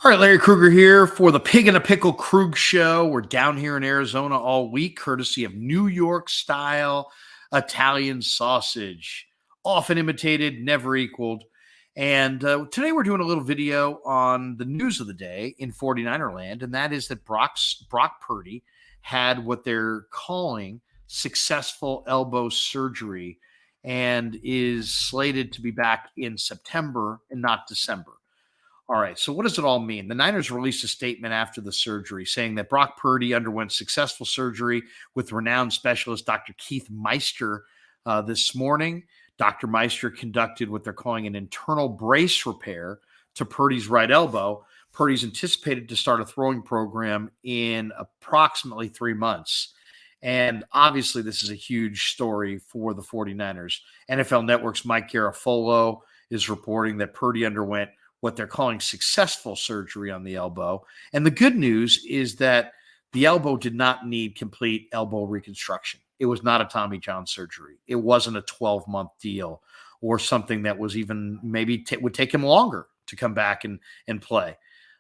All right, Larry Krueger here for the Pig in a Pickle Krug Show. We're down here in Arizona all week, courtesy of New York style Italian sausage. Often imitated, never equaled. And today we're doing a little video on the news of the day in 49er land, and that is that Brock Purdy had what they're calling successful elbow surgery and is slated to be back in September and not December. All right. So what does it all mean? The Niners released a statement after the surgery saying that Brock Purdy underwent successful surgery with renowned specialist Dr. Keith Meister this morning. Dr. Meister conducted what they're calling an internal brace repair to Purdy's right elbow. Purdy's anticipated to start a throwing program in approximately 3 months. And obviously, this is a huge story for the 49ers. NFL Network's Mike Garafolo is reporting that Purdy underwent what they're calling successful surgery on the elbow. And the good news is that the elbow did not need complete elbow reconstruction. It was not a Tommy John surgery. It wasn't a 12-month deal or something that was even maybe would take him longer to come back and play.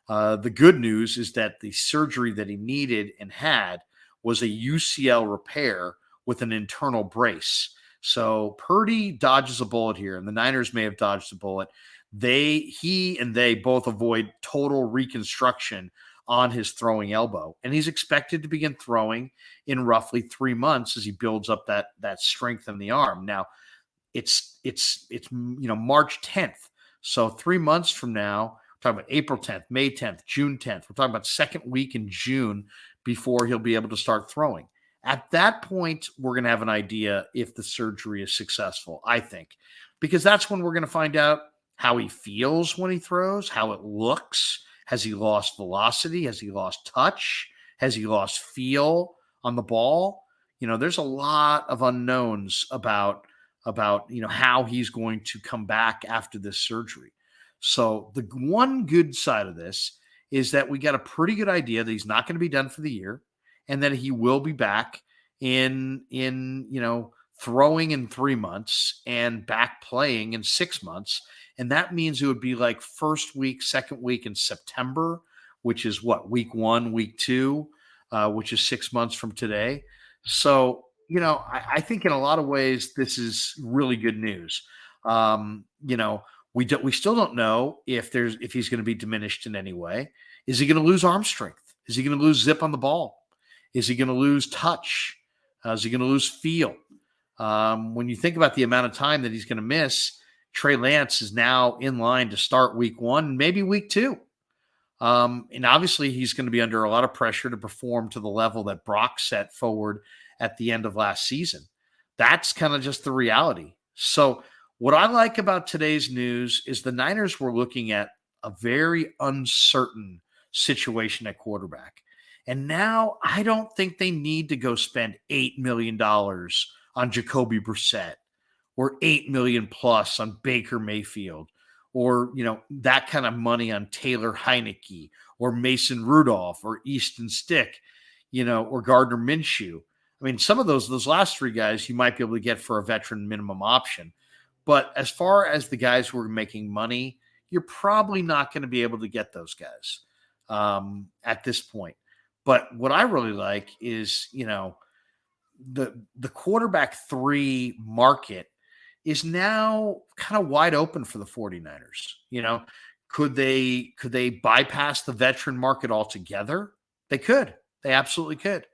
The good news is that the surgery that he needed and had was a UCL repair with an internal brace. So Purdy dodges a bullet here, and the Niners may have dodged a bullet. He and they both avoid total reconstruction on his throwing elbow, and he's expected to begin throwing in roughly 3 months as he builds up that strength in the arm. Now, it's March 10th, so 3 months from now, we're talking about April 10th, May 10th, June 10th. We're talking about second week in June before he'll be able to start throwing. At that point, we're going to have an idea if the surgery is successful, I think, because that's when we're going to find out how he feels when he throws, how it looks. Has he lost velocity? Has he lost touch? Has he lost feel on the ball? There's a lot of unknowns about how he's going to come back after this surgery. So the one good side of this is that we got a pretty good idea that he's not going to be done for the year and that he will be back in throwing in 3 months and back playing in 6 months. And that means it would be like first week, second week in September, which is what, week 1, week 2, which is 6 months from today. So, I think in a lot of ways, this is really good news. We still don't know if he's going to be diminished in any way. Is he going to lose arm strength? Is he going to lose zip on the ball? Is he going to lose touch? Is he going to lose feel? When you think about the amount of time that he's going to miss, Trey Lance is now in line to start week 1, maybe week 2. And obviously he's going to be under a lot of pressure to perform to the level that Brock set forward at the end of last season. That's kind of just the reality. So what I like about today's news is the Niners were looking at a very uncertain situation at quarterback. And now I don't think they need to go spend $8 million on Jacoby Brissett or $8 million plus on Baker Mayfield, or that kind of money on Taylor Heineke or Mason Rudolph or Easton Stick, or Gardner Minshew. I mean, some of those last 3 guys you might be able to get for a veteran minimum option. But as far as the guys who are making money, you're probably not going to be able to get those guys at this point. But what I really like is, the quarterback 3 market is now kind of wide open for the 49ers. Could they bypass the veteran market altogether? They could. They absolutely could.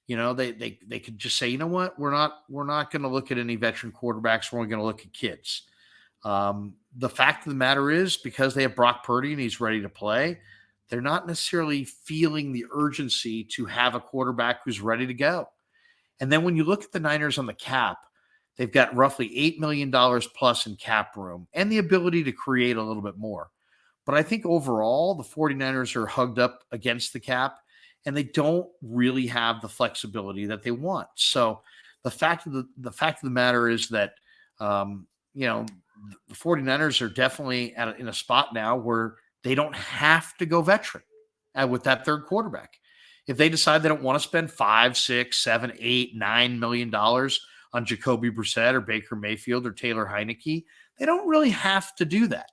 They could just say, you know what, we're not going to look at any veteran quarterbacks. We're only going to look at kids. The fact of the matter is, because they have Brock Purdy and he's ready to play, they're not necessarily feeling the urgency to have a quarterback who's ready to go. And then when you look at the Niners on the cap, they've got roughly $8 million plus in cap room and the ability to create a little bit more. But I think overall, the 49ers are hugged up against the cap and they don't really have the flexibility that they want. So the fact of the matter is that, the 49ers are definitely in a spot now where they don't have to go veteran with that third quarterback. If they decide they don't want to spend $5, $6, $7, $8, $9 million on Jacoby Brissett or Baker Mayfield or Taylor Heineke, they don't really have to do that.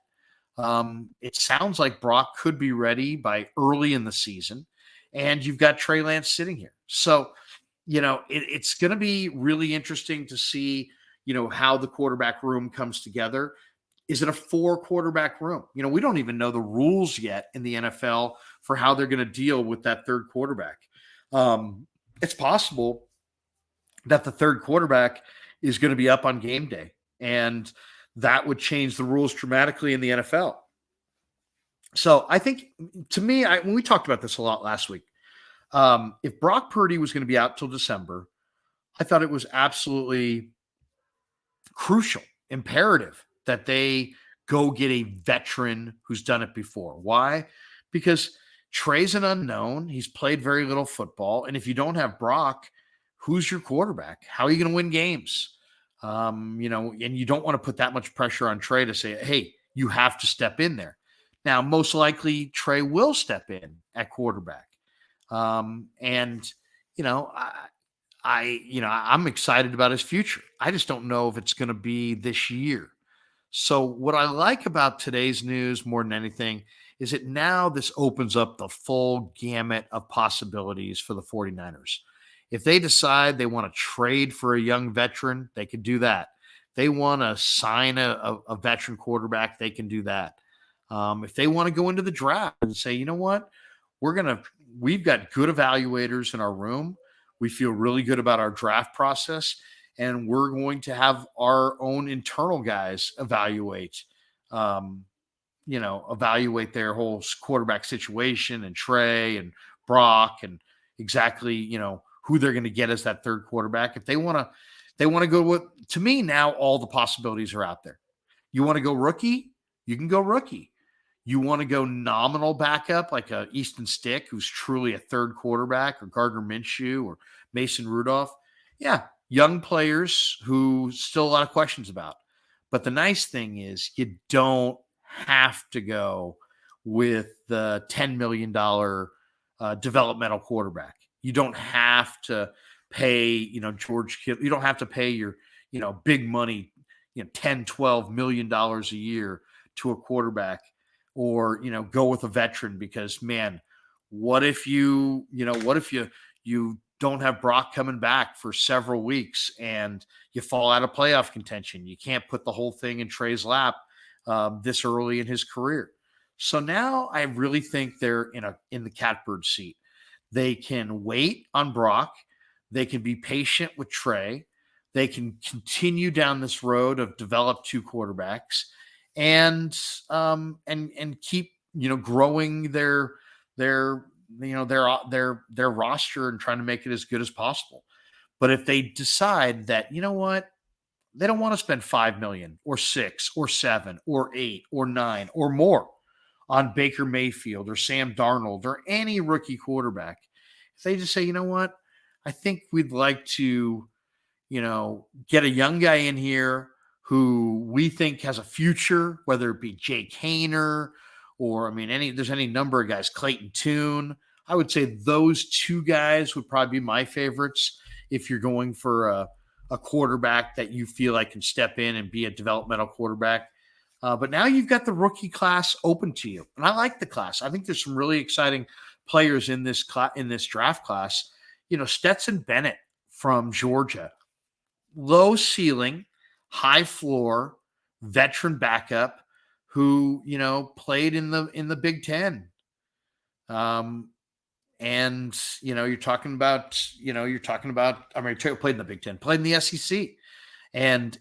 It sounds like Brock could be ready by early in the season, and you've got Trey Lance sitting here. So, it's going to be really interesting to see, how the quarterback room comes together. Is it a 4 quarterback room? We don't even know the rules yet in the NFL for how they're going to deal with that third quarterback. It's possible that the third quarterback is going to be up on game day, and that would change the rules dramatically in the NFL. So I think, to me, when we talked about this a lot last week, if Brock Purdy was going to be out till December, I thought it was absolutely crucial, imperative that they go get a veteran who's done it before. Why? Because Trey's an unknown. He's played very little football. And if you don't have Brock, who's your quarterback? How are you going to win games? And you don't want to put that much pressure on Trey to say, hey, you have to step in there. Now, most likely Trey will step in at quarterback. And, I'm excited about his future. I just don't know if it's going to be this year. So what I like about today's news more than anything is that now this opens up the full gamut of possibilities for the 49ers. If they decide they want to trade for a young veteran, they can do that. They want to sign a veteran quarterback, they can do that. If they want to go into the draft and say, you know what, we've got good evaluators in our room. We feel really good about our draft process, and we're going to have our own internal guys evaluate their whole quarterback situation, and Trey and Brock, and exactly, who they're going to get as that third quarterback. If they want to go with, to me, now all the possibilities are out there. You want to go rookie? You can go rookie. You want to go nominal backup like a Easton Stick, who's truly a third quarterback, or Gardner Minshew or Mason Rudolph. Yeah, young players who still a lot of questions about. But the nice thing is you don't have to go with the $10 million developmental quarterback. You don't have to pay, George Kittle. You don't have to pay your, big money, $10, $12 million a year to a quarterback, or, go with a veteran, because, man, what if you don't have Brock coming back for several weeks and you fall out of playoff contention? You can't put the whole thing in Trey's lap this early in his career. So now I really think they're in the catbird seat. They can wait on Brock. They can be patient with Trey. They can continue down this road of develop 2 quarterbacks, and keep growing their roster and trying to make it as good as possible. But if they decide that, they don't want to spend $5 million or $6 or $7 or $8 or $9 or more on Baker Mayfield or Sam Darnold or any rookie quarterback, if they just say, I think we'd like to, get a young guy in here who we think has a future, whether it be Jake Hayner or, there's any number of guys, Clayton Tune. I would say those 2 guys would probably be my favorites if you're going for a quarterback that you feel like can step in and be a developmental quarterback. But now you've got the rookie class open to you, and I like the class. I think there's some really exciting players in this draft class. Stetson Bennett from Georgia, low ceiling, high floor, veteran backup who, played in the Big Ten. And, you're talking about, played in the Big Ten, played in the SEC, and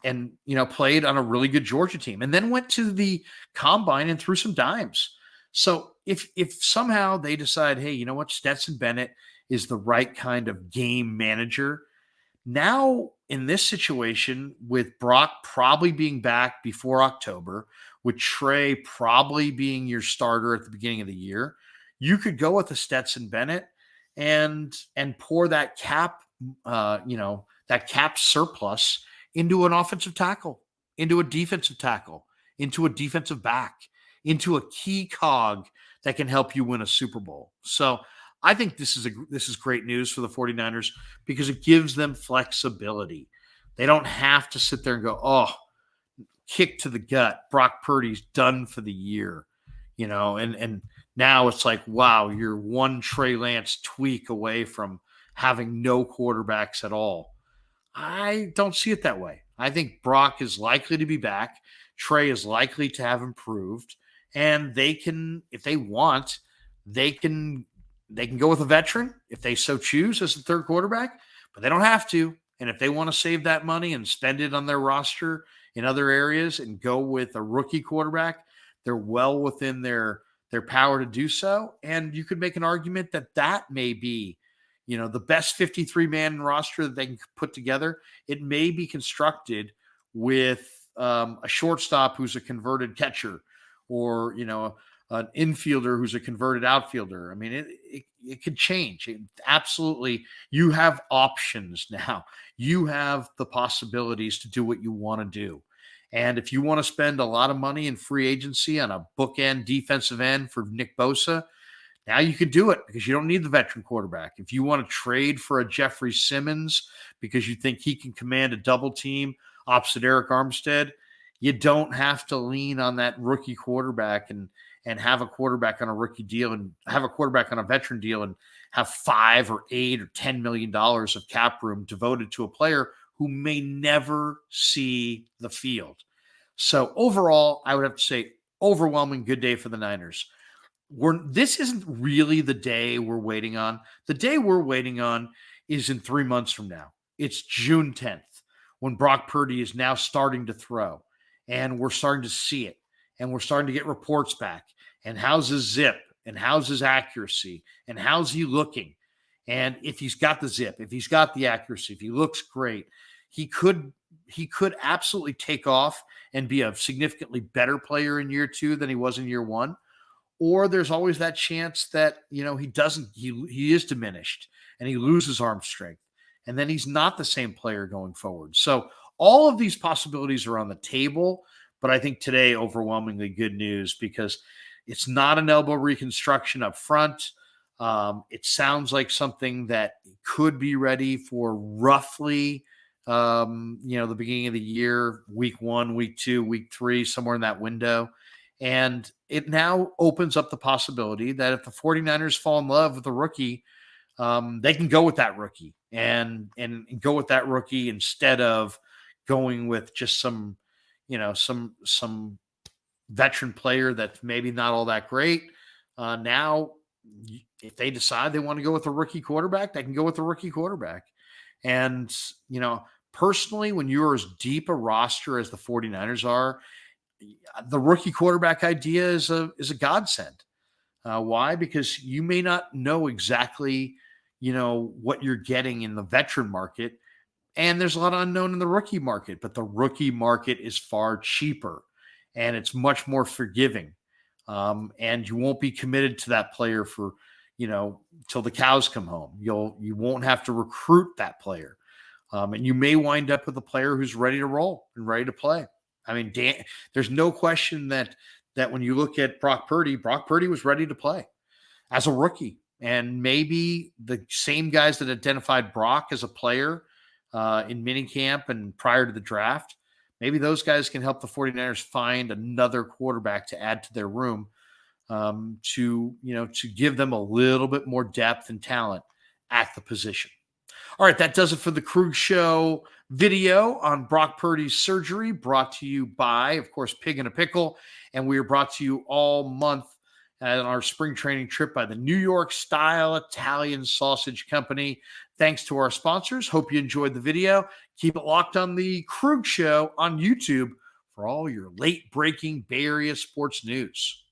played on a really good Georgia team, and then went to the combine and threw some dimes. So if somehow they decide, hey, you know what, Stetson Bennett is the right kind of game manager, now in this situation, with Brock probably being back before October, with Trey probably being your starter at the beginning of the year, you could go with a Stetson Bennett and pour that cap surplus into an offensive tackle, into a defensive tackle, into a defensive back, into a key cog that can help you win a Super Bowl. So I think this is great news for the 49ers, because it gives them flexibility. They don't have to sit there and go, oh, kick to the gut. Brock Purdy's done for the year, and now it's like, wow, you're one Trey Lance tweak away from having no quarterbacks at all. I don't see it that way. I think Brock is likely to be back. Trey is likely to have improved, and they can, if they want, they can go with a veteran if they so choose as the third quarterback, but they don't have to. And if they want to save that money and spend it on their roster in other areas and go with a rookie quarterback, they're well within their power to do so. And you could make an argument that that may be, the best 53-man roster that they can put together. It may be constructed with a shortstop who's a converted catcher, or an infielder who's a converted outfielder. I mean, it could change. Absolutely, you have options now. You have the possibilities to do what you want to do. And if you want to spend a lot of money in free agency on a bookend defensive end for Nick Bosa, now you could do it because you don't need the veteran quarterback. If you want to trade for a Jeffrey Simmons because you think he can command a double team opposite Eric Armstead, you don't have to lean on that rookie quarterback and have a quarterback on a rookie deal and have a quarterback on a veteran deal and have $5 or $8 or $10 million of cap room devoted to a player who may never see the field. So overall, I would have to say overwhelming good day for the Niners. This isn't really the day we're waiting on. The day we're waiting on is in 3 months from now. It's June 10th when Brock Purdy is now starting to throw, and we're starting to see it, and we're starting to get reports back. And how's his zip, and how's his accuracy, and how's he looking? And if he's got the zip, if he's got the accuracy, if he looks great, he could absolutely take off and be a significantly better player in year 2 than he was in year 1. Or there's always that chance that, he is diminished and he loses arm strength, and then he's not the same player going forward. So all of these possibilities are on the table, but I think today overwhelmingly good news because it's not an elbow reconstruction up front. It sounds like something that could be ready for roughly, the beginning of the year, week 1, week 2, week 3, somewhere in that window. And it now opens up the possibility that if the 49ers fall in love with a rookie, they can go with that rookie and go with that rookie instead of going with just some veteran player that's maybe not all that great. Now, if they decide they want to go with a rookie quarterback, they can go with a rookie quarterback. And, personally, when you're as deep a roster as the 49ers are, the rookie quarterback idea is a godsend. Why? Because you may not know exactly, what you're getting in the veteran market. And there's a lot of unknown in the rookie market, but the rookie market is far cheaper and it's much more forgiving. And you won't be committed to that player for, till the cows come home. You won't have to recruit that player. And you may wind up with a player who's ready to roll and ready to play. I mean, there's no question that when you look at Brock Purdy was ready to play as a rookie. And maybe the same guys that identified Brock as a player in minicamp and prior to the draft, maybe those guys can help the 49ers find another quarterback to add to their room to give them a little bit more depth and talent at the position. All right, that does it for the Krug Show video on Brock Purdy's surgery, brought to you by, of course, Pig in a Pickle. And we are brought to you all month on our spring training trip by the New York Style Italian Sausage Company. Thanks to our sponsors. Hope you enjoyed the video. Keep it locked on the Krug Show on YouTube for all your late-breaking Bay Area sports news.